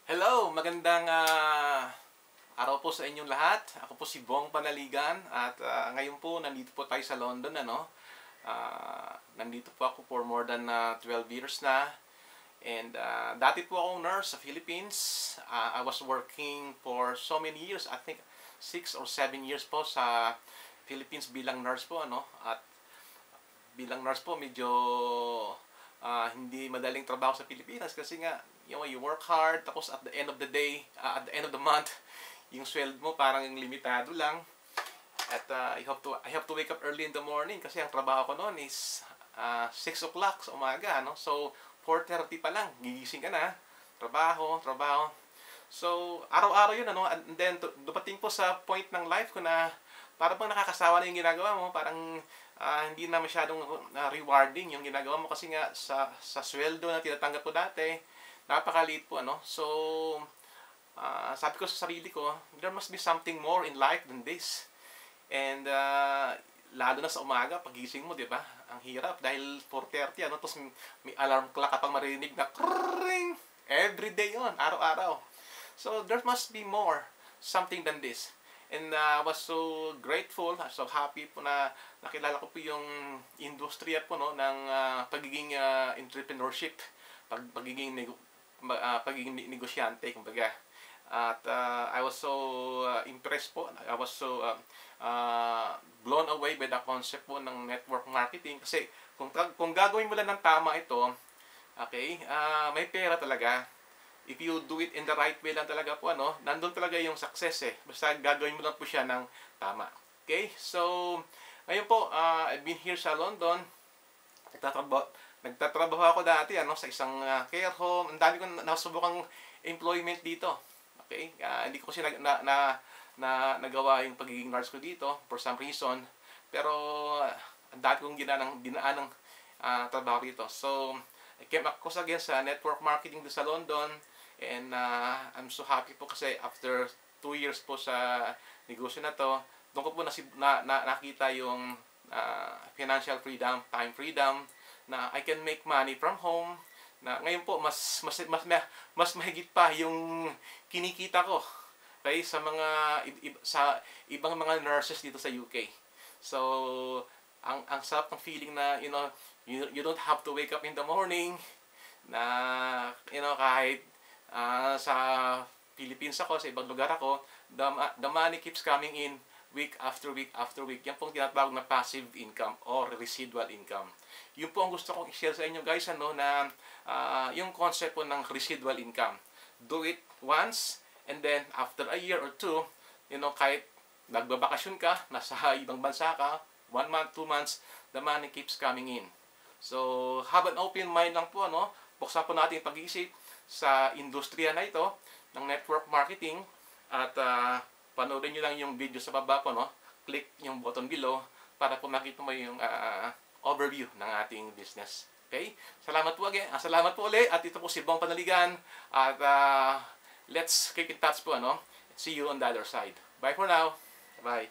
Hello! Magandang araw po sa inyong lahat. Ako po si Bong Panaligan at ngayon po nandito po tayo sa London. Nandito po ako for more than 12 years na. And dati po akong nurse sa Philippines. I was working for so many years. I think 6 or 7 years po sa Philippines bilang nurse po. At bilang nurse po medyo hindi madaling trabaho sa Pilipinas kasi nga you work hard tapos at the end of the day, at the end of the month, yung sweldo mo parang limitado lang. At I have to wake up early in the morning kasi ang trabaho ko noon is 6 o'clock sa umaga, So 4:30 pa lang gigising ka na, trabaho. So araw-araw yun, And then dumating po sa point ng life ko na parang bang nakakasawa na yung ginagawa mo, parang hindi na masyadong rewarding yung ginagawa mo kasi nga sa sweldo na tinatanggap ko dati, napakaliit po, So sabi ko sa sarili ko, there must be something more in life than this. And lalo na sa umaga, pagising mo, di ba? Ang hirap dahil 4:30, Tapos may alarm clock ka pang marinig na krrrring! Every day yon, araw-araw. So there must be more, something than this. And I was so grateful, so happy po na nakilala ko po yung industriya po ng pagiging entrepreneurship, pagiging negosyante, kumbaga. At I was so impressed po. I was so blown away by the concept po ng network marketing kasi kung gagawin mo lang ng tama ito, okay, may pera talaga. If you do it in the right way lang talaga po, nandun talaga yung success Basta gagawin mo lang po siya ng tama. Okay? So, ngayon po, I've been here sa London. Nagtatrabaho ako dati, sa isang care home. Ang dami kong nasubukang employment dito. Okay? Hindi ko kasi nagawa yung pagiging nurse ko dito for some reason. Pero, ang dami kong dinaan ng trabaho dito. So, I came across again sa network marketing dito sa London. And I'm so happy po kasi after 2 years po sa negosyo na to, doon ko po nakita yung financial freedom, time freedom, na I can make money from home, na ngayon po mas mahigit pa yung kinikita ko sa sa ibang mga nurses dito sa UK. So ang sarap ng feeling na you don't have to wake up in the morning, na kahit sa Philippines ako, sa ibang lugar ako, the money keeps coming in week after week after week. Yan pong tinatawag na passive income or residual income. Yun po ang gusto kong i-share sa inyo guys, na yung concept po ng residual income. Do it once, and then after a year or two, kahit nagbabakasyon ka, nasa ibang bansa ka, 1 month, 2 months, the money keeps coming in. So, have an open mind lang po, Buksan po natin pag-iisip sa industriya na ito ng network marketing at panoorin nyo lang yung video sa baba po, Click yung button below para po makita mo yung overview ng ating business. Okay? Salamat po again. Salamat po ulit at ito po si Bong Panaligan at let's keep in touch po, See you on the other side. Bye for now. Bye.